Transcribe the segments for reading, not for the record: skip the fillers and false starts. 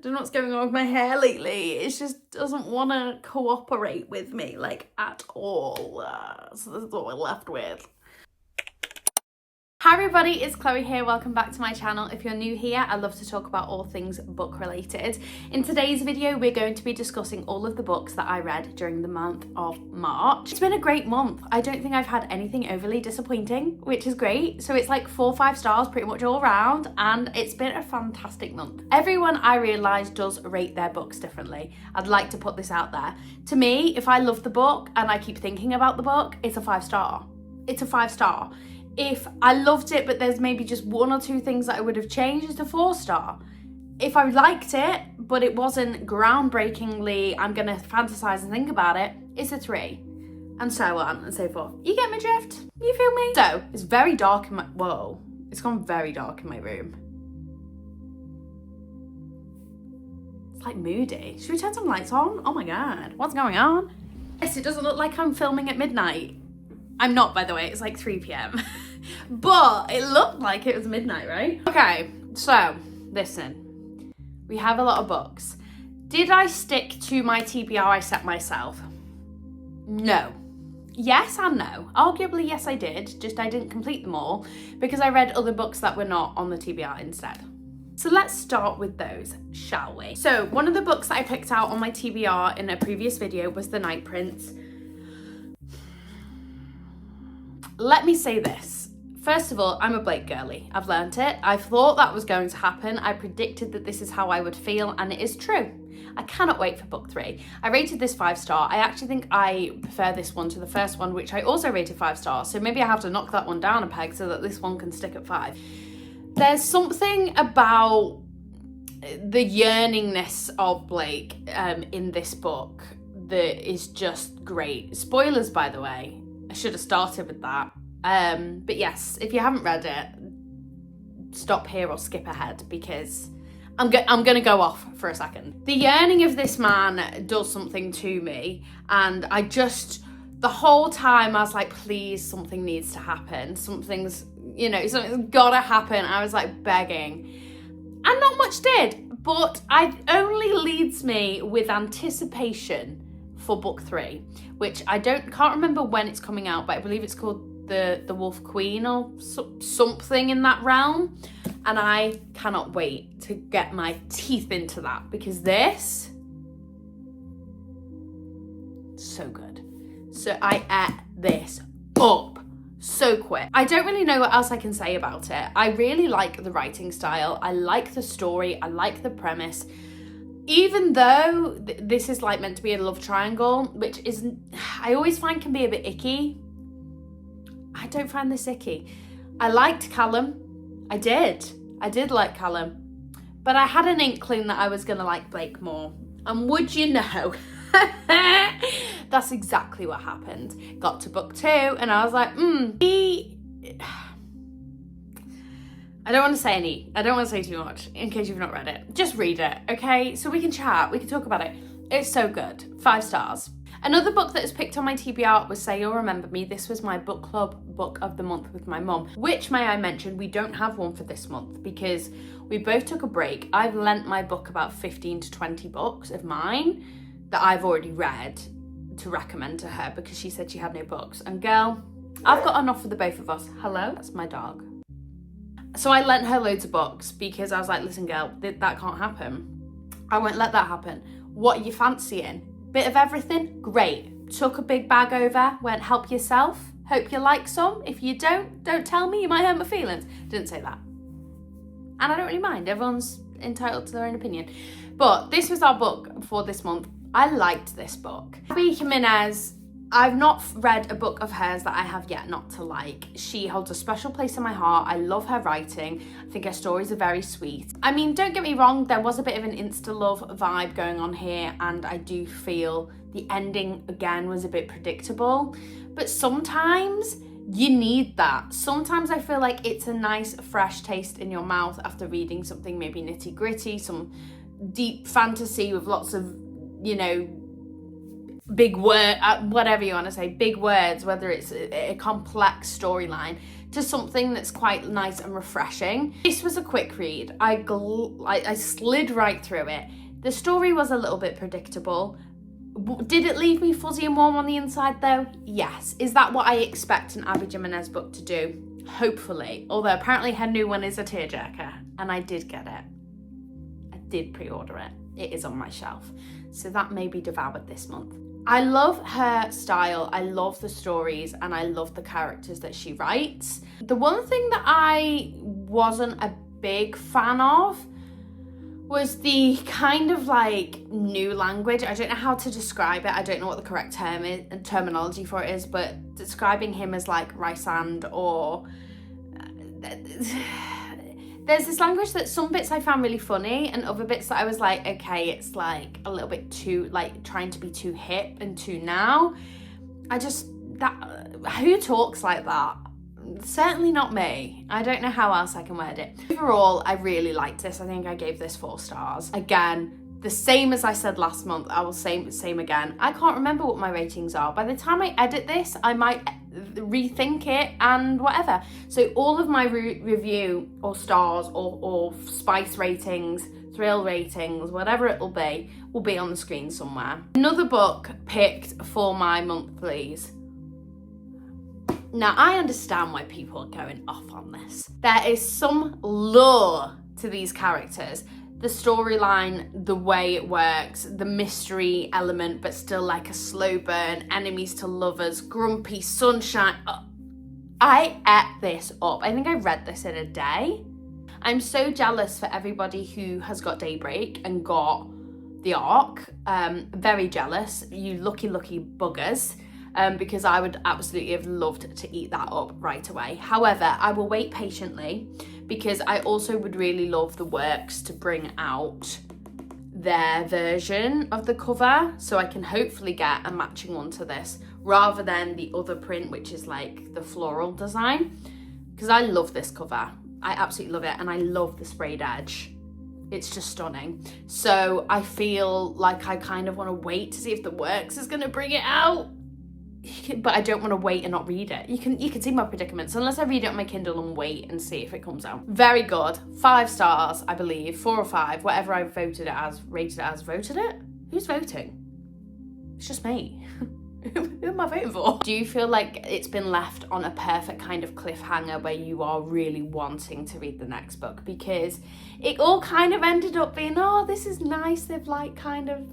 don't know what's going on with my hair lately. It just doesn't want to cooperate with me, like, at all. So this is what we're left with. Hi everybody, it's Chloe here. Welcome back to my channel. If you're new here, I love to talk about all things book related. In today's video, we're going to be discussing all of the books that I read during the month of March. It's been a great month. I don't think I've had anything overly disappointing, which is great. So it's like 4 or 5 stars pretty much all around, and it's been a fantastic month. Everyone, I realise, does rate their books differently. I'd like to put this out there. To me, if I love the book and I keep thinking about the book, it's a 5 star. It's a 5 star. If I loved it, but there's maybe just 1 or 2 things that I would have changed, it's a 4 star. If I liked it, but it wasn't groundbreakingly, I'm gonna fantasize and think about it, it's a 3. And so on and so forth. You get my drift? You feel me? So, it's very dark in my, whoa. It's gone very dark in my room. It's like moody. Should we turn some lights on? Oh my God, what's going on? Yes, it doesn't look like I'm filming at midnight. I'm not, by the way, it's like 3 p.m. But it looked like it was midnight, right? Okay, so listen, we have a lot of books. Did I stick to my TBR I set myself? No. Yes and no. Arguably, yes, I did, just I didn't complete them all because I read other books that were not on the TBR instead. So let's start with those, shall we? So one of the books that I picked out on my TBR in a previous video was The Night Prince. Let me say this. First of all, I'm a Blake girly. I've learnt it. I thought that was going to happen. I predicted that this is how I would feel, and it is true. I cannot wait for book 3. I rated this 5 star. I actually think I prefer this one to the first one, which I also rated 5 stars. So maybe I have to knock that one down a peg so that this one can stick at 5. There's something about the yearningness of Blake in this book that is just great. Spoilers, by the way. I should have started with that. But yes, if you haven't read it, stop here or skip ahead because I'm going to go off for a second. The yearning of this man does something to me, and the whole time I was like, please, something needs to happen. Something's gotta happen. I was like begging. And not much did, but it only leads me with anticipation for book 3, which I can't remember when it's coming out, but I believe it's called the Wolf Queen or something in that realm, and I cannot wait to get my teeth into that because this, so good. So I ate this up so quick. I don't really know what else I can say about it. I really like the writing style. I like the story. I like the premise. Even though this is like meant to be a love triangle, which I always find can be a bit icky. I don't find this icky. I liked Callum. I did like Callum. But I had an inkling that I was going to like Blake more. And would you know, that's exactly what happened. Got to book 2 and I was like, I don't want to say too much in case you've not read it. Just read it, okay? So we can chat, we can talk about it. It's so good, 5 stars. Another book that was picked on my TBR was Say You'll Remember Me. This was my book club book of the month with my mum, which, may I mention, we don't have one for this month because we both took a break. I've lent my book about 15 to 20 books of mine that I've already read to recommend to her because she said she had no books. And girl, I've got enough for the both of us. Hello? That's my dog. So I lent her loads of books because I was like, listen girl, that can't happen. I won't let that happen. What are you fancying? Bit of everything? Great. Took a big bag over, went help yourself. Hope you like some. If you don't tell me, you might hurt my feelings. Didn't say that. And I don't really mind. Everyone's entitled to their own opinion. But this was our book for this month. I liked this book. Abby Jimenez, I've not read a book of hers that I have yet not to like. She holds a special place in my heart. I love her writing. I think her stories are very sweet. I mean, don't get me wrong, there was a bit of an insta-love vibe going on here, and I do feel the ending, again, was a bit predictable. But sometimes you need that. Sometimes I feel like it's a nice, fresh taste in your mouth after reading something maybe nitty-gritty, some deep fantasy with lots of, big word, whatever you want to say, big words, whether it's a complex storyline. to something that's quite nice and refreshing. This was a quick read. I slid right through it. The story was a little bit predictable. Did it leave me fuzzy and warm on the inside though? Yes. Is that what I expect an Abby Jimenez book to do? Hopefully. Although apparently her new one is a tearjerker, and I did get it. I did pre-order it. It is on my shelf. So that may be devoured this month. I love her style, I love the stories, and I love the characters that she writes. The one thing that I wasn't a big fan of was the kind of like new language. I don't know how to describe it. I don't know what the correct terminology for it is, but describing him as like Rysand or... There's this language that some bits I found really funny and other bits that I was like, okay, it's like a little bit too, like trying to be too hip and too now. Who talks like that? Certainly not me. I don't know how else I can word it. Overall, I really liked this. I think I gave this 4 stars. Again, the same as I said last month, I will say same again. I can't remember what my ratings are. By the time I edit this, I might rethink it and whatever. So all of my review or stars or spice ratings, thrill ratings, whatever it will be on the screen somewhere. Another book picked for my monthlies. Now, I understand why people are going off on this. There is some lore to these characters. The storyline, the way it works, the mystery element, but still like a slow burn, enemies to lovers, grumpy sunshine. I ate this up. I think I read this in a day. I'm so jealous for everybody who has got Daybreak and got the Arc. Very jealous. You lucky buggers. Because I would absolutely have loved to eat that up right away. However, I will wait patiently because I also would really love the works to bring out their version of the cover so I can hopefully get a matching one to this rather than the other print, which is like the floral design, because I love this cover. I absolutely love it, and I love the sprayed edge. It's just stunning. So I feel like I kind of want to wait to see if the works is going to bring it out. But I don't want to wait and not read it. You can see my predicaments unless I read it on my Kindle and wait and see if it comes out. Very good. 5 stars, I believe. 4 or 5, whatever I voted it as, rated it as. Voted it? Who's voting? It's just me. Who am I voting for? Do you feel like it's been left on a perfect kind of cliffhanger where you are really wanting to read the next book? Because it all kind of ended up being, oh, this is nice. They've like kind of...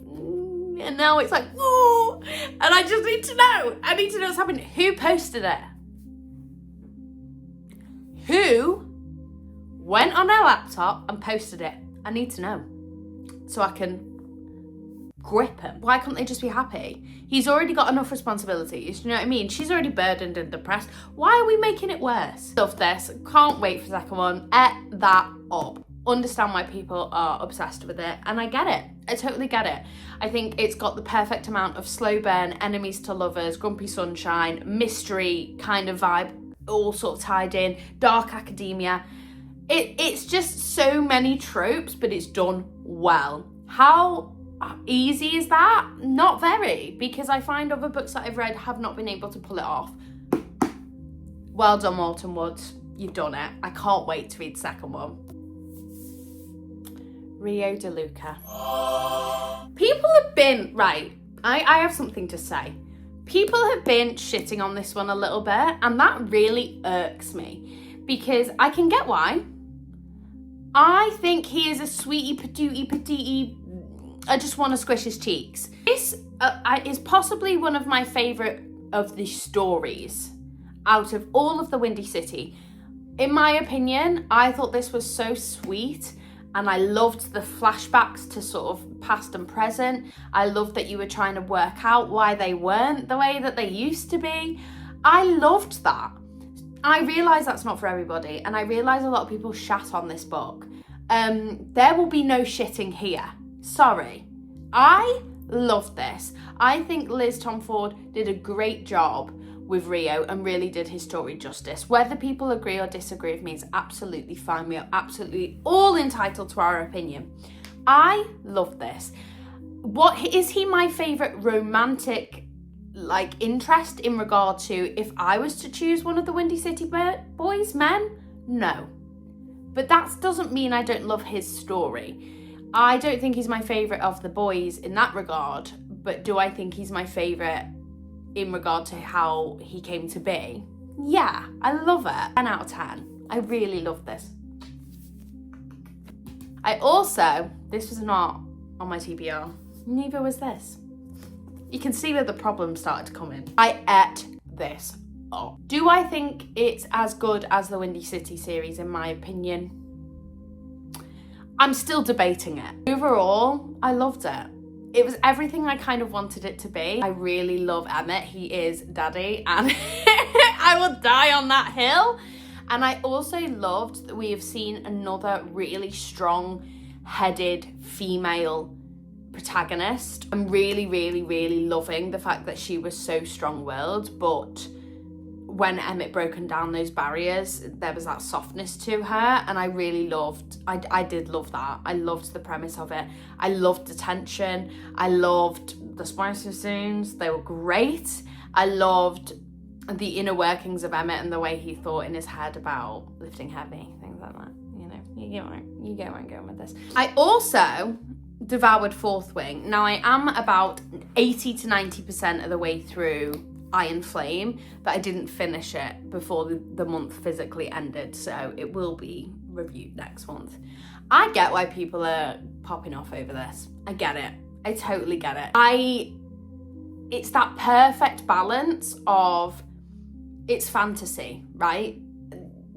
And now it's like, oh, and I just need to know. I need to know what's happening. Who posted it? Who went on their laptop and posted it? I need to know so I can grip him. Why can't they just be happy? He's already got enough responsibilities. You know what I mean? She's already burdened and depressed. Why are we making it worse? Love this. Can't wait for the second one. Ate that up. Understand why people are obsessed with it, and I get it. I totally get it. I think it's got the perfect amount of slow burn, enemies to lovers, grumpy sunshine, mystery kind of vibe, all sort of tied in, dark academia. It's just so many tropes, but it's done well. How easy is that? Not very, because I find other books that I've read have not been able to pull it off. Well done, Walton Woods. You've done it. I can't wait to read the second one. Rio De Luca. People have been, right, I have something to say. People have been shitting on this one a little bit, and that really irks me because I can get why. I think he is a sweetie patootie, I just want to squish his cheeks. This is possibly one of my favourite of the stories out of all of the Windy City. In my opinion, I thought this was so sweet. And I loved the flashbacks to sort of past and present. I loved that you were trying to work out why they weren't the way that they used to be. I loved that. I realise that's not for everybody, and I realise a lot of people shat on this book. There will be no shitting here. Sorry. I loved this. I think Liz Tomford did a great job with Rio and really did his story justice. Whether people agree or disagree with me is absolutely fine. We are absolutely all entitled to our opinion. I love this. What is he my favourite romantic interest in regard to if I was to choose one of the Windy City boys, men? No. But that doesn't mean I don't love his story. I don't think he's my favourite of the boys in that regard, but do I think he's my favourite in regard to how he came to be? Yeah, I love it. 10 out of 10. I really love this. This was not on my TBR, neither was this. You can see where the problem started to come in. I ate this up. Do I think it's as good as the Windy City series, in my opinion? I'm still debating it. Overall, I loved it. It was everything I kind of wanted it to be. I really love Emmett. He is daddy, and I will die on that hill. And I also loved that we have seen another really strong-headed female protagonist. I'm really, really, really loving the fact that she was so strong-willed, but when Emmett broken down those barriers, there was that softness to her, and I really loved, I did love that. I loved the premise of it. I loved the tension. I loved the spicy scenes. They were great. I loved the inner workings of Emmett and the way he thought in his head about lifting heavy, things like that. You know, you get where I'm going with this. I also devoured Fourth Wing. Now I am about 80 to 90% of the way through Iron Flame, but I didn't finish it before the month physically ended, so it will be reviewed next month. I get why people are popping off over this. I get it. I totally get it. It's that perfect balance of, it's fantasy, right?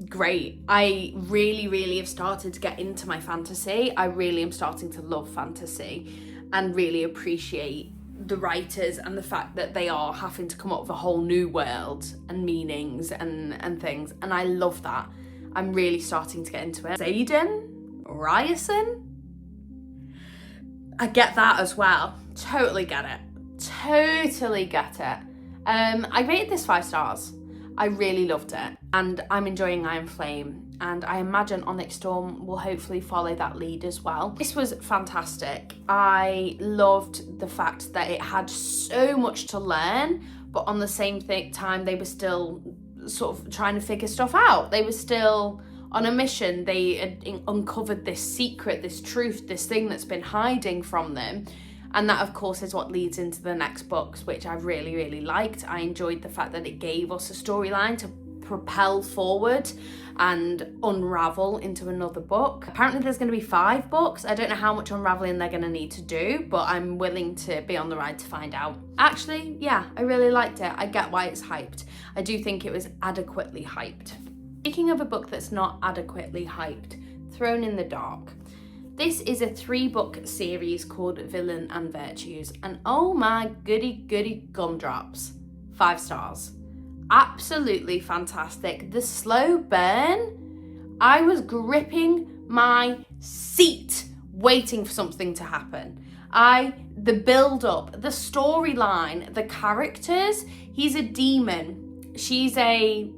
Great. I really, really have started to get into my fantasy. I really am starting to love fantasy and really appreciate the writers and the fact that they are having to come up with a whole new world and meanings and things. And I love that. I'm really starting to get into it. Xaden? Ryerson? I get that as well. Totally get it. Totally get it. I rated this 5 stars. I really loved it, and I'm enjoying Iron Flame, and I imagine Onyx Storm will hopefully follow that lead as well. This was fantastic. I loved the fact that it had so much to learn, but on the same time they were still sort of trying to figure stuff out. They were still on a mission. They had uncovered this secret, this truth, this thing that's been hiding from them. And that, of course, is what leads into the next books, which I really, really liked. I enjoyed the fact that it gave us a storyline to propel forward and unravel into another book. Apparently there's going to be 5 books. I don't know how much unraveling they're going to need to do, but I'm willing to be on the ride to find out. Actually, yeah, I really liked it. I get why it's hyped. I do think it was adequately hyped. Speaking of a book that's not adequately hyped, Thrown in the Dark. This is a 3-book series called Villain and Virtues, and oh my goody gumdrops, 5 stars. Absolutely fantastic. The slow burn, I was gripping my seat waiting for something to happen. The build up, the storyline, the characters. He's a demon. She's I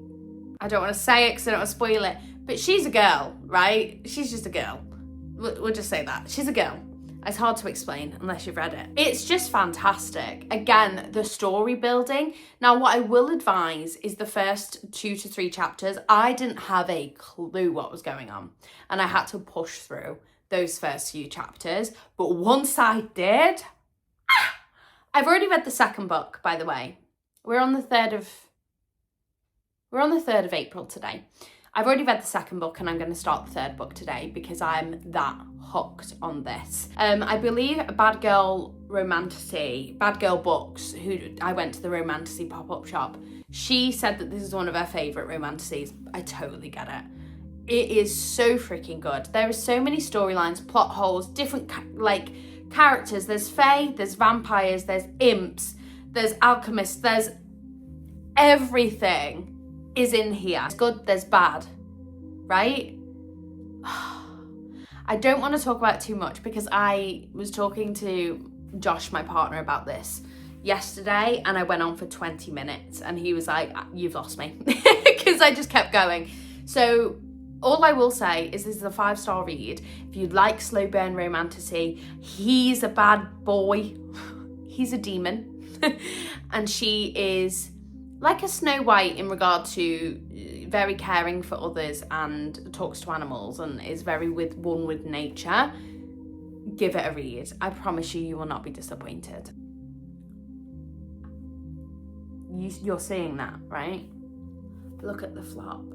don't want to say it because I don't want to spoil it, but she's a girl, right? She's just a girl. We'll just say that. She's a girl. It's hard to explain unless you've read it. It's just fantastic. Again, the story building. Now, what I will advise is the first 2 to 3 chapters, I didn't have a clue what was going on. And I had to push through those first few chapters. But once I did, I've already read the second book, by the way. We're on the 3rd of April today. I've already read the second book and I'm going to start the 3rd book today because I'm that hooked on this. I believe Bad Girl Books, who I went to the Romantasy pop-up shop, she said that this is one of her favourite romantasies. I totally get it. It is so freaking good. There are so many storylines, plot holes, different characters. There's fae, there's vampires, there's imps, there's alchemists, there's everything is in here. There's good, there's bad, right? I don't want to talk about it too much because I was talking to Josh, my partner, about this yesterday and I went on for 20 minutes and he was like, you've lost me, because I just kept going. So all I will say is this is a 5-star read. If you'd like slow burn romantasy, he's a bad boy. He's a demon. And she is like a Snow White in regard to very caring for others and talks to animals and is very one with nature, give it a read. I promise you, you will not be disappointed. You're seeing that, right? Look at the flop.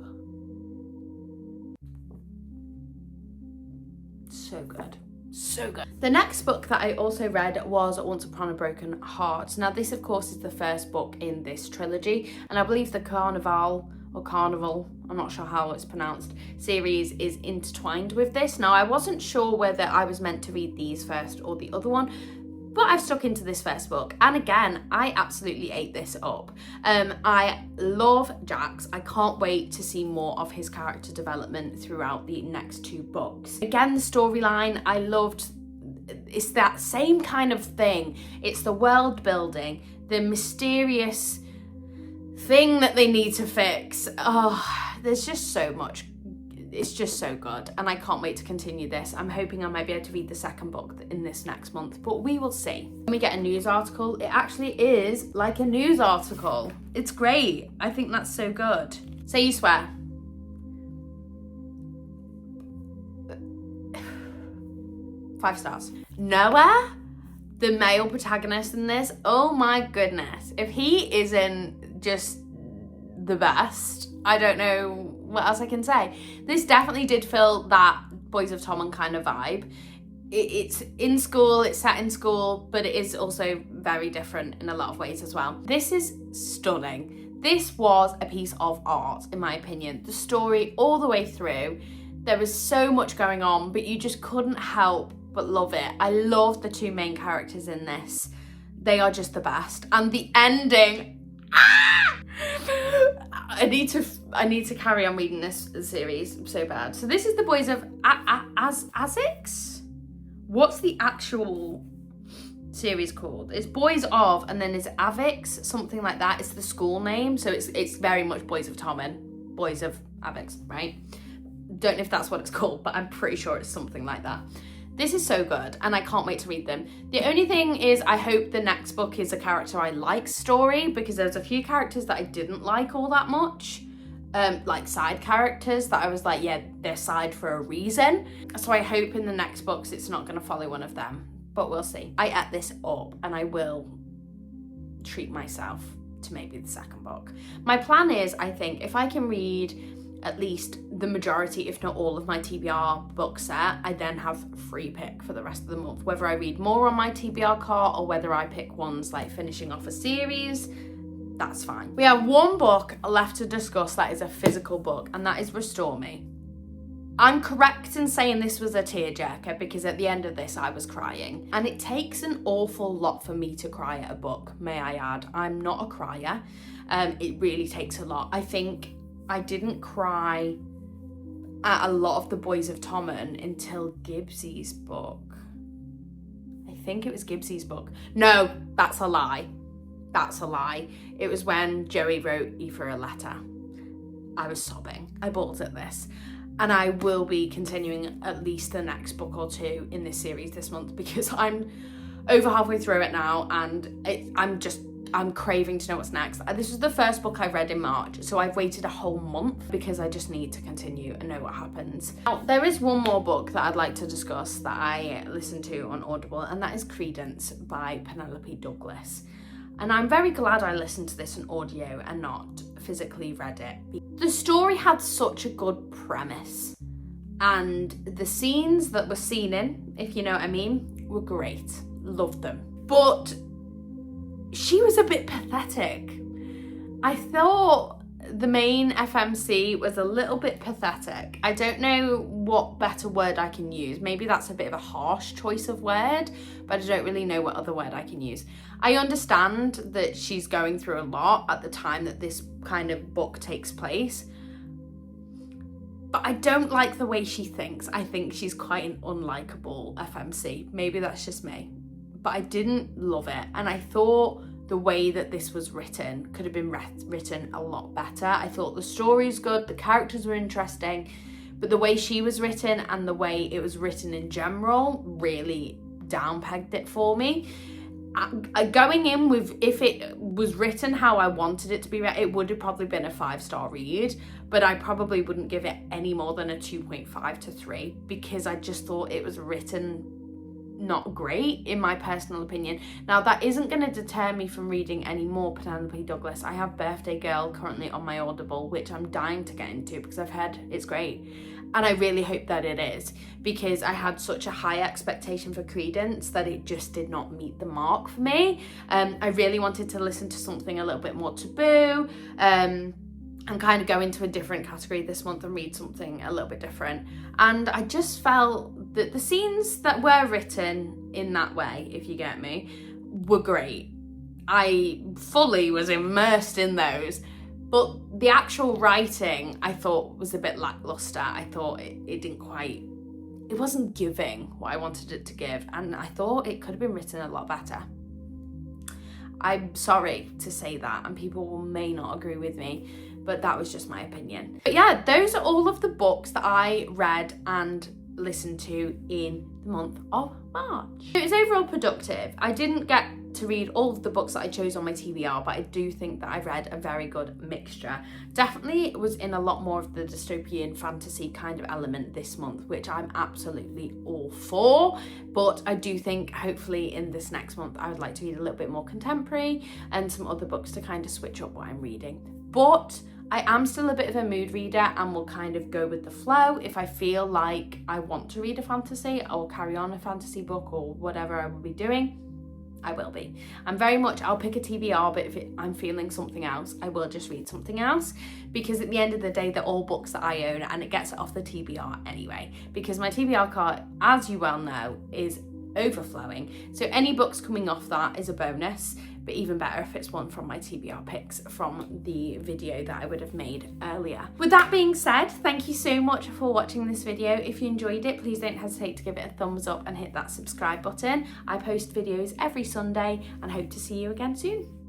So good. So good. The next book that I also read was Once Upon a Broken Heart. Now this of course is the first book in this trilogy, and I believe the Carnival, I'm not sure how it's pronounced, series is intertwined with this. Now I wasn't sure whether I was meant to read these first or the other one, but I've stuck into this first book, and again, I absolutely ate this up. I love Jax. I can't wait to see more of his character development throughout the next two books. Again, the storyline, I loved. It's that same kind of thing. It's the world building, the mysterious thing that they need to fix. Oh, there's just so much. It's just so good, and I can't wait to continue this. I'm hoping I might be able to read the second book in this next month, but we will see. When we get a news article, it actually is like a news article. It's great. I think that's so good. Say you swear. Five stars. Noah, the male protagonist in this, oh my goodness. If he isn't just the best, I don't know what else I can say. This definitely did feel that Boys of Tommen kind of vibe. It's in school, it's set in school, but it is also very different in a lot of ways as well. This is stunning. This was a piece of art, in my opinion. The story all the way through, there was so much going on, but you just couldn't help but love it. I love the two main characters in this. They are just the best. And the ending, I need to carry on reading this series so bad. So this is the Boys of Azix? What's the actual series called? It's Boys of, and then it's Avix, something like that. It's the school name, so it's very much Boys of Tommen, Boys of Avix, right? Don't know if that's what it's called, but I'm pretty sure it's something like that. This is so good, and I can't wait to read them. The only thing is, I hope the next book is a character I like story, because there's a few characters that I didn't like all that much. Like side characters that I was like, yeah, they're side for a reason. So I hope in the next books it's not going to follow one of them, but we'll see. I ate this up, and I will treat myself to maybe the second book. My plan is, I think, if I can read at least the majority, if not all, of my TBR book set, I then have free pick for the rest of the month. Whether I read more on my TBR cart or whether I pick ones like finishing off a series, that's fine. We have one book left to discuss that is a physical book, and that is Restore Me. I'm correct in saying this was a tearjerker, because at the end of this I was crying, and it takes an awful lot for me to cry at a book, may I add. I'm not a crier. It really takes a lot. I think I didn't cry at a lot of the Boys of Tommen until Gibbs's book. I think it was Gibbs's book. No, that's a lie. That's a lie. It was when Joey wrote Aoife a letter. I was sobbing. I bawled at this. And I will be continuing at least the next book or two in this series this month, because I'm over halfway through it now, and I'm craving to know what's next. This was the first book I read in March, so I've waited a whole month because I just need to continue and know what happens. Now, there is one more book that I'd like to discuss that I listened to on Audible, and that is Credence by Penelope Douglas. And I'm very glad I listened to this on audio and not physically read it. The story had such a good premise, and the scenes that were seen in, if you know what I mean, were great. Loved them. But she was a bit pathetic. I thought the main FMC was a little bit pathetic. I don't know what better word I can use. Maybe that's a bit of a harsh choice of word, but I don't really know what other word I can use. I understand that she's going through a lot at the time that this kind of book takes place, but I don't like the way she thinks. I think she's quite an unlikable FMC. Maybe that's just me, but I didn't love it, and I thought the way that this was written could have been written a lot better. I thought the story's good, the characters were interesting, but the way she was written and the way it was written in general really downpegged it for me. going in with, if it was written how I wanted it to be, it would have probably been a 5-star read, but I probably wouldn't give it any more than a 2.5 to 3 because I just thought it was written not great, in my personal opinion. Now, that isn't going to deter me from reading any more Penelope Douglas. I have Birthday Girl currently on my Audible, which I'm dying to get into because I've heard it's great. And I really hope that it is, because I had such a high expectation for Credence that it just did not meet the mark for me. I really wanted to listen to something a little bit more taboo, and kind of go into a different category this month and read something a little bit different. And I just felt that the scenes that were written in that way, if you get me, were great. I fully was immersed in those. But the actual writing, I thought, was a bit lackluster. I thought it wasn't giving what I wanted it to give. And I thought it could have been written a lot better. I'm sorry to say that, and people may not agree with me, but that was just my opinion. But yeah, those are all of the books that I read and listened to in the month of March. It was overall productive. I didn't get to read all of the books that I chose on my TBR, but I do think that I read a very good mixture. Definitely was in a lot more of the dystopian fantasy kind of element this month, which I'm absolutely all for. But I do think hopefully in this next month I would like to read a little bit more contemporary and some other books to kind of switch up what I'm reading. But I am still a bit of a mood reader and will kind of go with the flow. If I feel like I want to read a fantasy, I will carry on a fantasy book or whatever I will be doing. I will be. I'll pick a TBR, but if I'm feeling something else, I will just read something else, because at the end of the day, they're all books that I own and it gets it off the TBR anyway, because my TBR cart, as you well know, is overflowing. So any books coming off that is a bonus, but even better if it's one from my TBR picks from the video that I would have made earlier. With that being said, thank you so much for watching this video. If you enjoyed it, please don't hesitate to give it a thumbs up and hit that subscribe button. I post videos every Sunday and hope to see you again soon.